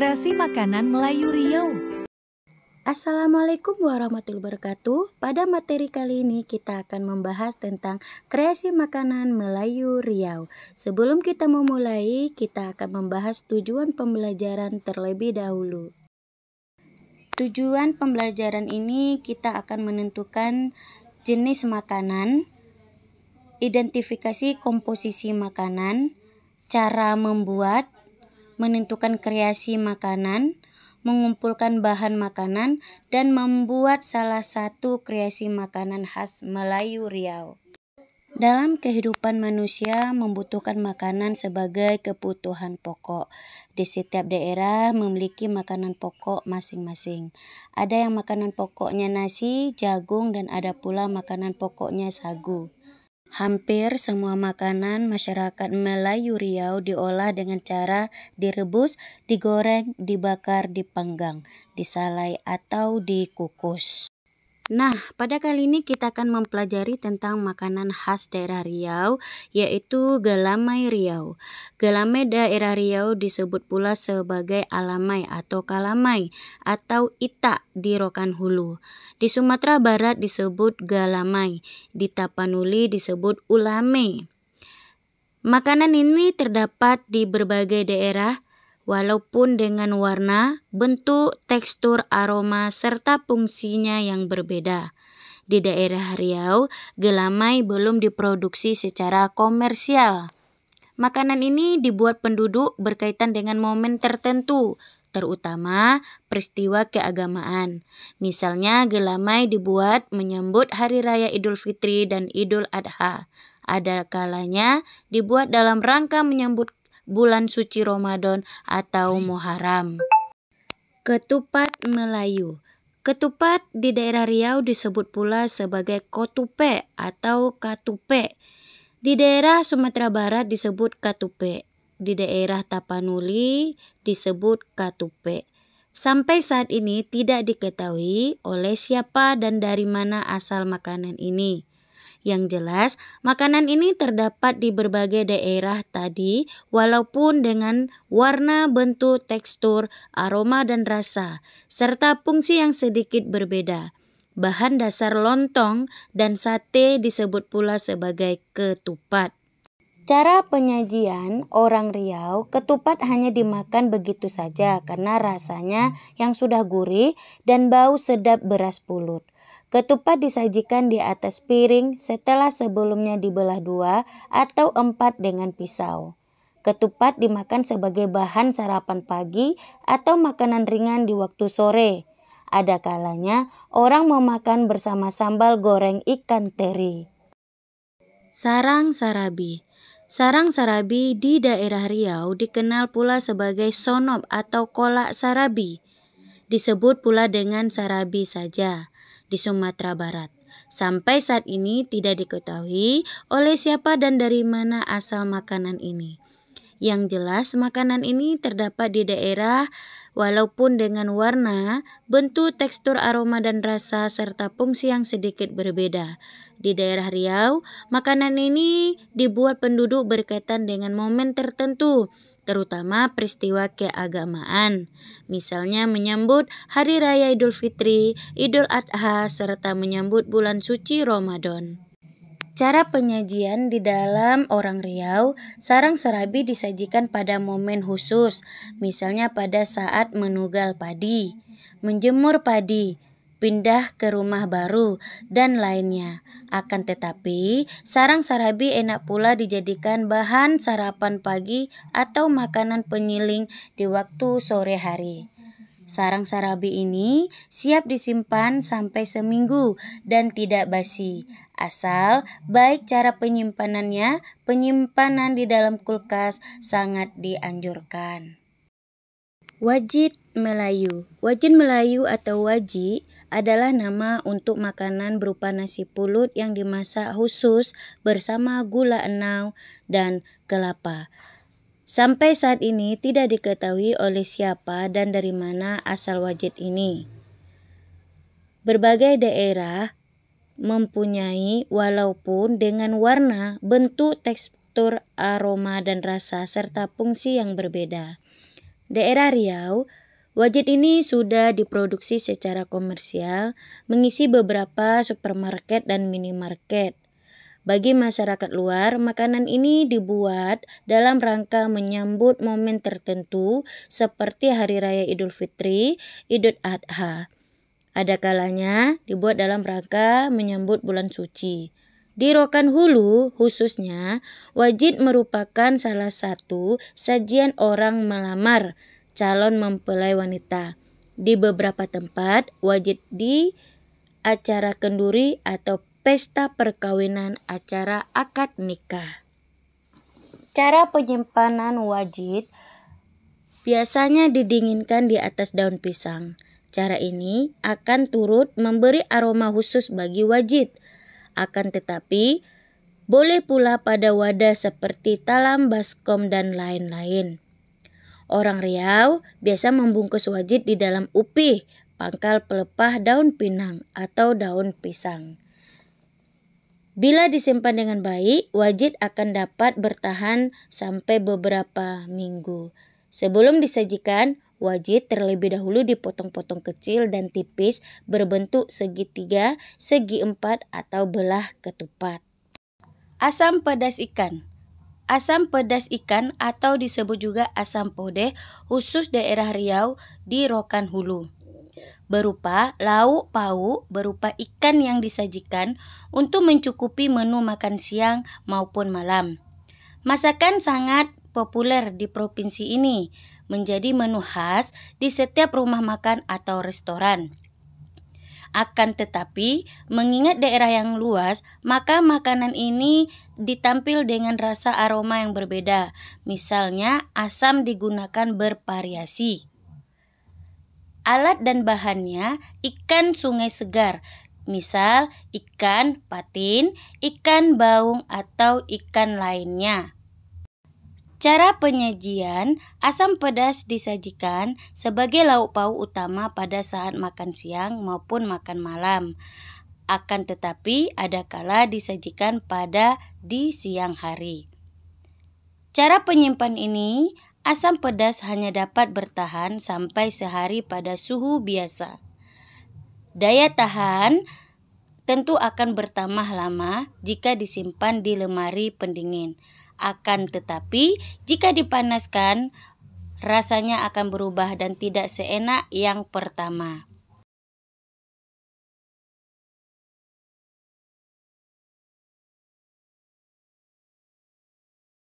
Kreasi makanan Melayu Riau. Assalamualaikum warahmatullahi wabarakatuh. Pada materi kali ini kita akan membahas tentang kreasi makanan Melayu Riau. Sebelum kita memulai, kita akan membahas tujuan pembelajaran terlebih dahulu. Tujuan pembelajaran ini kita akan menentukan jenis makanan, identifikasi komposisi makanan, cara membuat, menentukan kreasi makanan, mengumpulkan bahan makanan, dan membuat salah satu kreasi makanan khas Melayu Riau. Dalam kehidupan manusia membutuhkan makanan sebagai kebutuhan pokok. Di setiap daerah memiliki makanan pokok masing-masing. Ada yang makanan pokoknya nasi, jagung, dan ada pula makanan pokoknya sagu. Hampir semua makanan masyarakat Melayu Riau diolah dengan cara direbus, digoreng, dibakar, dipanggang, disalai, atau dikukus. Nah, pada kali ini kita akan mempelajari tentang makanan khas daerah Riau, yaitu gelamai Riau. Gelamai daerah Riau disebut pula sebagai alamai atau kalamai atau itak di Rokan Hulu. Di Sumatera Barat disebut galamai, di Tapanuli disebut ulame. Makanan ini terdapat di berbagai daerah, walaupun dengan warna, bentuk, tekstur, aroma, serta fungsinya yang berbeda. Di daerah Riau, gelamai belum diproduksi secara komersial. Makanan ini dibuat penduduk berkaitan dengan momen tertentu, terutama peristiwa keagamaan. Misalnya, gelamai dibuat menyambut Hari Raya Idul Fitri dan Idul Adha. Ada kalanya dibuat dalam rangka menyambut bulan suci Ramadan atau Muharram. Ketupat Melayu. Ketupat di daerah Riau disebut pula sebagai kotupe atau katupe. Di daerah Sumatera Barat disebut katupe. Di daerah Tapanuli disebut katupe. Sampai saat ini tidak diketahui oleh siapa dan dari mana asal makanan ini. Yang jelas, makanan ini terdapat di berbagai daerah tadi, walaupun dengan warna, bentuk, tekstur, aroma, dan rasa, serta fungsi yang sedikit berbeda. Bahan dasar lontong dan sate disebut pula sebagai ketupat. Cara penyajian orang Riau, ketupat hanya dimakan begitu saja karena rasanya yang sudah gurih dan bau sedap beras pulut. Ketupat disajikan di atas piring setelah sebelumnya dibelah 2 atau 4 dengan pisau. Ketupat dimakan sebagai bahan sarapan pagi atau makanan ringan di waktu sore. Ada kalanya orang memakan bersama sambal goreng ikan teri. Sarang sarabi. Sarang sarabi di daerah Riau dikenal pula sebagai sonop atau kolak sarabi. Disebut pula dengan sarabi saja di Sumatera Barat. Sampai saat ini tidak diketahui oleh siapa dan dari mana asal makanan ini. Yang jelas makanan ini terdapat di daerah walaupun dengan warna, bentuk, tekstur, aroma, dan rasa serta fungsi yang sedikit berbeda. Di daerah Riau, makanan ini dibuat penduduk berkaitan dengan momen tertentu, terutama peristiwa keagamaan. Misalnya menyambut Hari Raya Idul Fitri, Idul Adha, serta menyambut bulan suci Ramadan. Cara penyajian di dalam orang Riau, sarang sarabi disajikan pada momen khusus, misalnya pada saat menugal padi, menjemur padi, pindah ke rumah baru, dan lainnya. Akan tetapi, sarang sarabi enak pula dijadikan bahan sarapan pagi atau makanan penyiling di waktu sore hari. Sarang sarabi ini siap disimpan sampai seminggu dan tidak basi. Asal baik cara penyimpanannya, penyimpanan di dalam kulkas sangat dianjurkan. Wajit Melayu. Wajit Melayu atau waji adalah nama untuk makanan berupa nasi pulut yang dimasak khusus bersama gula enau dan kelapa. Sampai saat ini tidak diketahui oleh siapa dan dari mana asal wajit ini. Berbagai daerah mempunyai walaupun dengan warna, bentuk, tekstur, aroma, dan rasa serta fungsi yang berbeda. Daerah Riau, wajit ini sudah diproduksi secara komersial, mengisi beberapa supermarket dan minimarket. Bagi masyarakat luar, makanan ini dibuat dalam rangka menyambut momen tertentu seperti Hari Raya Idul Fitri, Idul Adha. Ada kalanya dibuat dalam rangka menyambut bulan suci. Di Rokan Hulu khususnya, wajit merupakan salah satu sajian orang melamar calon mempelai wanita. Di beberapa tempat, wajit di acara kenduri atau pesta perkawinan, acara akad nikah. Cara penyimpanan wajit biasanya didinginkan di atas daun pisang. Cara ini akan turut memberi aroma khusus bagi wajit. Akan tetapi, boleh pula pada wadah seperti talam, baskom, dan lain-lain. Orang Riau biasa membungkus wajit di dalam upih, pangkal pelepah daun pinang atau daun pisang. Bila disimpan dengan baik, wajit akan dapat bertahan sampai beberapa minggu. Sebelum disajikan, wajit terlebih dahulu dipotong-potong kecil dan tipis berbentuk segitiga, segi empat atau belah ketupat. Asam pedas ikan. Asam pedas ikan atau disebut juga asam podeh khusus daerah Riau di Rokan Hulu. Berupa lauk pauk berupa ikan yang disajikan untuk mencukupi menu makan siang maupun malam. Masakan sangat populer di provinsi ini, menjadi menu khas di setiap rumah makan atau restoran. Akan tetapi, mengingat daerah yang luas, maka makanan ini ditampil dengan rasa aroma yang berbeda. Misalnya, asam digunakan bervariasi. Alat dan bahannya ikan sungai segar, misal ikan patin, ikan baung, atau ikan lainnya. Cara penyajian, asam pedas disajikan sebagai lauk pauk utama pada saat makan siang maupun makan malam. Akan tetapi ada kala disajikan di siang hari. Cara penyimpan ini, asam pedas hanya dapat bertahan sampai sehari pada suhu biasa. Daya tahan tentu akan bertambah lama jika disimpan di lemari pendingin. Akan tetapi, jika dipanaskan, rasanya akan berubah dan tidak seenak yang pertama.